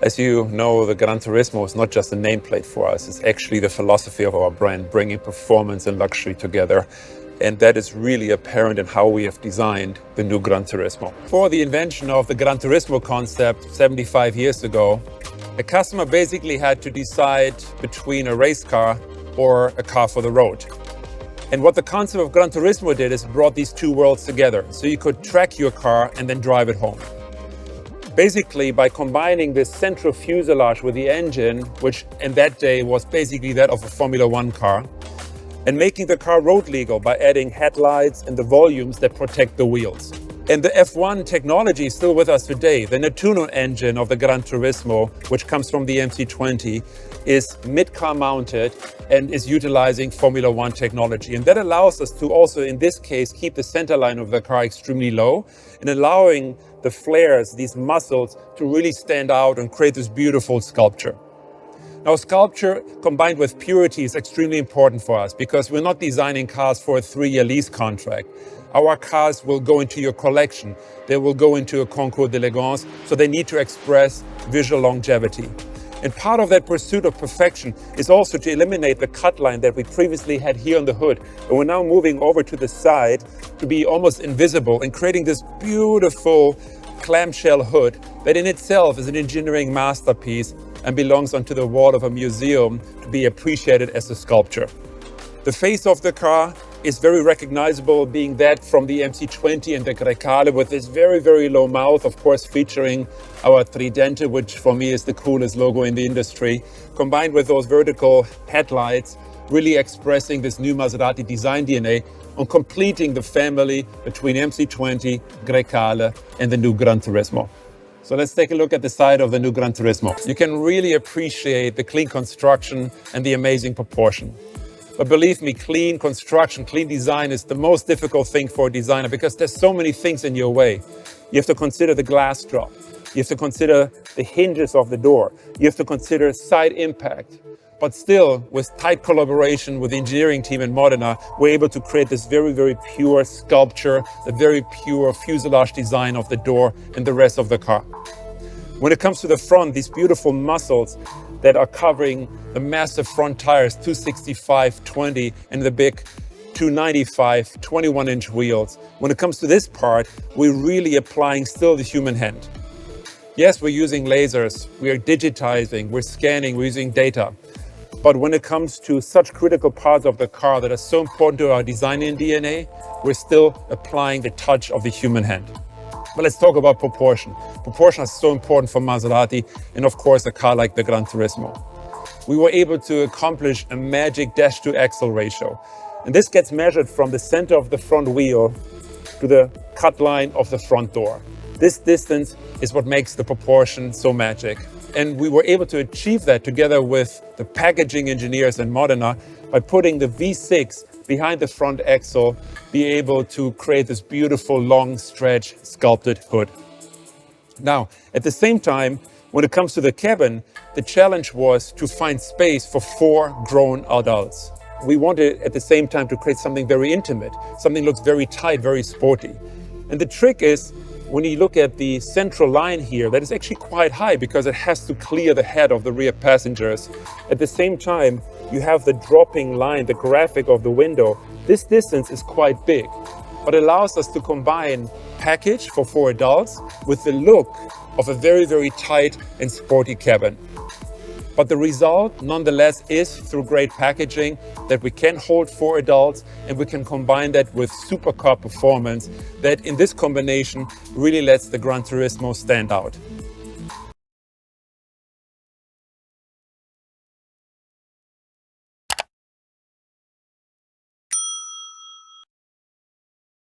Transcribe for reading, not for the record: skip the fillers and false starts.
As you know, the GranTurismo is not just a nameplate for us, it's actually the philosophy of our brand, bringing performance and luxury together. And that is really apparent in how we have designed the new GranTurismo. For the invention of the GranTurismo concept 75 years ago, a customer basically had to decide between a race car or a car for the road. And what the concept of GranTurismo did is brought these two worlds together. So you could track your car and then drive it home. Basically, by combining this central fuselage with the engine, which in that day was basically that of a Formula One car, and making the car road legal by adding headlights and the volumes that protect the wheels. And the F1 technology is still with us today. The Nettuno engine of the GranTurismo, which comes from the MC20, is mid-car mounted and is utilizing Formula One technology. And that allows us to also, in this case, keep the center line of the car extremely low and allowing the flares, these muscles, to really stand out and create this beautiful sculpture. Now, sculpture combined with purity is extremely important for us because we're not designing cars for a 3-year lease contract. Our cars will go into your collection. They will go into a concours d'elegance, so they need to express visual longevity. And part of that pursuit of perfection is also to eliminate the cut line that we previously had here on the hood. And we're now moving over to the side to be almost invisible and creating this beautiful clamshell hood that in itself is an engineering masterpiece and belongs onto the wall of a museum to be appreciated as a sculpture. The face of the car is very recognizable, being that from the MC20 and the Grecale, with this very, very low mouth, of course, featuring our Trident, which for me is the coolest logo in the industry, combined with those vertical headlights, really expressing this new Maserati design DNA on completing the family between MC20, Grecale, and the new GranTurismo. So let's take a look at the side of the new GranTurismo. You can really appreciate the clean construction and the amazing proportion. But believe me, clean construction, clean design is the most difficult thing for a designer because there's so many things in your way. You have to consider the glass drop. You have to consider the hinges of the door. You have to consider side impact. But still, with tight collaboration with the engineering team in Modena, we're able to create this very, very pure sculpture, the very pure fuselage design of the door and the rest of the car. When it comes to the front, these beautiful muscles that are covering the massive front tires, 265/20, and the big 295 21-inch wheels. When it comes to this part, we're really applying still the human hand. Yes, we're using lasers, we are digitizing, we're scanning, we're using data. But when it comes to such critical parts of the car that are so important to our design and DNA, we're still applying the touch of the human hand. But let's talk about proportion. Proportion is so important for Maserati and of course a car like the GranTurismo. We were able to accomplish a magic dash-to-axle ratio. And this gets measured from the center of the front wheel to the cut line of the front door. This distance is what makes the proportion so magic. And we were able to achieve that together with the packaging engineers in Modena by putting the V6 behind the front axle, be able to create this beautiful long stretch sculpted hood. Now, at the same time, when it comes to the cabin, the challenge was to find space for 4 grown adults. We wanted at the same time to create something very intimate, something that looks very tight, very sporty. And the trick is, when you look at the central line here, that is actually quite high because it has to clear the head of the rear passengers. At the same time, you have the dropping line, the graphic of the window. This distance is quite big, but it allows us to combine package for 4 adults with the look of a very, very tight and sporty cabin. But the result, nonetheless, is through great packaging that we can hold 4 adults and we can combine that with supercar performance that in this combination really lets the GranTurismo stand out.